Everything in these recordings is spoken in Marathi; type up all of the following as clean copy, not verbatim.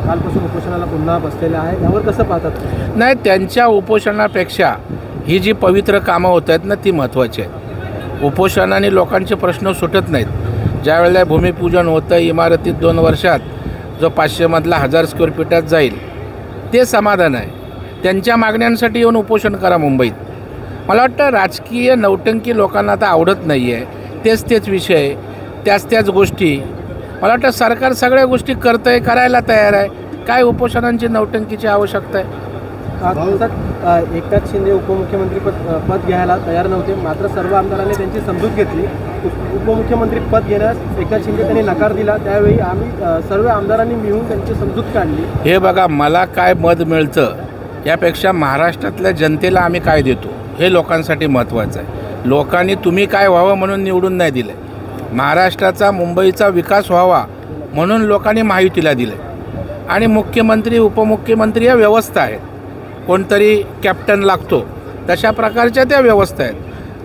कालपासून उपोषणाला पुन्हा बसलेले आहे, यावर कसं पाहतात? नाही, त्यांच्या उपोषणापेक्षा ही जी पवित्र कामं होत आहेत ना ती महत्त्वाची आहेत. उपोषणाने लोकांचे प्रश्न सुटत नाहीत. ज्या वेळेला भूमिपूजन होतं इमारतीत 2 वर्षात जो 500 मधला 1000 स्क्वेअर फीटात जाईल ते समाधान आहे. त्यांच्या मागण्यांसाठी येऊन उपोषण करा मुंबईत. मला वाटतं राजकीय नौटंकी लोकांना आता आवडत नाही आहे. तेच विषय, त्याच गोष्टी. मला वाटतं सरकार सगळ्या गोष्टी करतं आहे, करायला तयार आहे. काय उपोषणांची नौटंकीची आवश्यकता आहे? एकनाथ शिंदे उपमुख्यमंत्री पद घ्यायला तयार नव्हते, मात्र सर्व आमदारांनी त्यांची समजूत घेतली. उपमुख्यमंत्री पद घेण्यास एकनाथ शिंदे त्यांनी नकार दिला. त्यावेळी आम्ही सर्व आमदारांनी मिळून त्यांची समजूत काढली. हे बघा, मला काय मत मिळतं यापेक्षा महाराष्ट्रातल्या जनतेला आम्ही काय देतो हे लोकांसाठी महत्त्वाचं आहे. लोकांनी तुम्ही काय व्हावं म्हणून निवडून नाही दिलं. महाराष्ट्राचा मुंबईचा विकास व्हावा म्हणून लोकांनी महायुतीला दिलं. आणि मुख्यमंत्री उपमुख्यमंत्री या व्यवस्था आहेत. कोणतरी कॅप्टन लागतो तशा प्रकारच्या त्या व्यवस्था आहेत.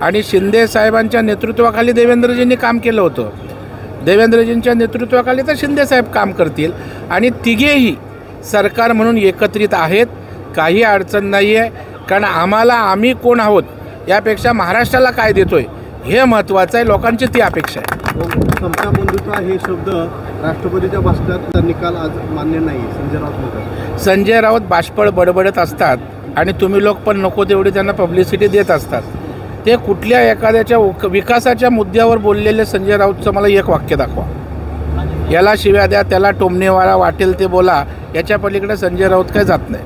आणि शिंदे साहेबांच्या नेतृत्वाखाली देवेंद्रजींनी काम केलं होतं. देवेंद्रजींच्या नेतृत्वाखाली तर शिंदे साहेब काम करतील. आणि तिघेही सरकार म्हणून एकत्रित आहेत. काही अडचण नाही आहे. कारण आम्ही कोण आहोत यापेक्षा महाराष्ट्राला काय देतोय हे महत्त्वाचं आहे. लोकांची ती अपेक्षा आहे. समता बंधुता हे शब्द राष्ट्रपतीच्या भाषणात निकाल आज मान्य नाही. संजय राऊत बाष्पळ बडबडत असतात आणि तुम्ही लोक पण नको तेवढी त्यांना पब्लिसिटी देत असतात. ते कुठल्या एखाद्याच्या विकासाच्या मुद्द्यावर बोललेले संजय राऊतचं मला एक वाक्य दाखवा. याला शिव्या द्या, त्याला टोमणेवाला वाटेल ते बोला, याच्या पलीकडे संजय राऊत काय जात नाही.